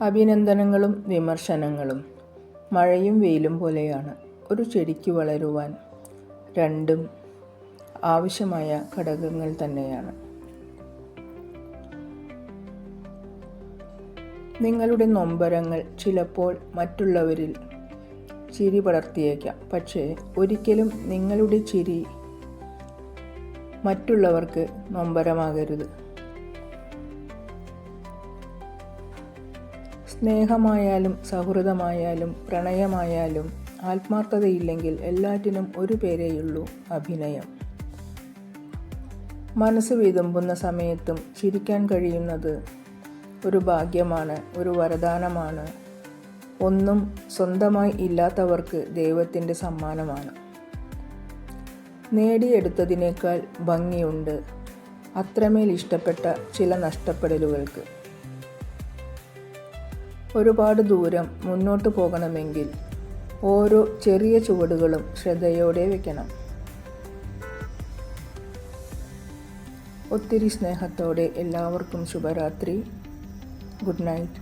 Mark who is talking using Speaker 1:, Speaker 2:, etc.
Speaker 1: അഭിനന്ദനങ്ങളും വിമർശനങ്ങളും മഴയും വെയിലും പോലെയാണ്. ഒരു ചെടിക്ക് വളരുവാൻ രണ്ടും ആവശ്യമായ ഘടകങ്ങൾ തന്നെയാണ്. നിങ്ങളുടെ നൊമ്പരങ്ങൾ ചിലപ്പോൾ മറ്റുള്ളവരിൽ ചിരി പടർത്തിയേക്കാം. പക്ഷേ ഒരിക്കലും നിങ്ങളുടെ ചിരി മറ്റുള്ളവർക്ക് നൊമ്പരമാകരുത്. സ്നേഹമായാലും സൗഹൃദമായാലും പ്രണയമായാലും ആത്മാർത്ഥതയില്ലെങ്കിൽ എല്ലാറ്റിനും ഒരു പേരേയുള്ളൂ: അഭിനയം. മനസ്സ് വിതുമ്പുന്ന സമയത്തും ചിരിക്കാൻ കഴിയുന്നത് ഒരു ഭാഗ്യമാണ്, ഒരു വരദാനമാണ്. ഒന്നും സ്വന്തമായി ഇല്ലാത്തവർക്ക് ദൈവത്തിൻ്റെ സമ്മാനമാണ്. നേടിയെടുത്തതിനേക്കാൾ ഭംഗിയുണ്ട് അത്രമേൽ ഇഷ്ടപ്പെട്ട ചില നഷ്ടപ്പെടലുകൾക്ക്. ഒരുപാട് ദൂരം മുന്നോട്ട് പോകണമെങ്കിൽ ഓരോ ചെറിയ ചുവടുകളും ശ്രദ്ധയോടെ വയ്ക്കണം. ഒത്തിരി സ്നേഹത്തോടെ എല്ലാവർക്കും ശുഭരാത്രി. Good night.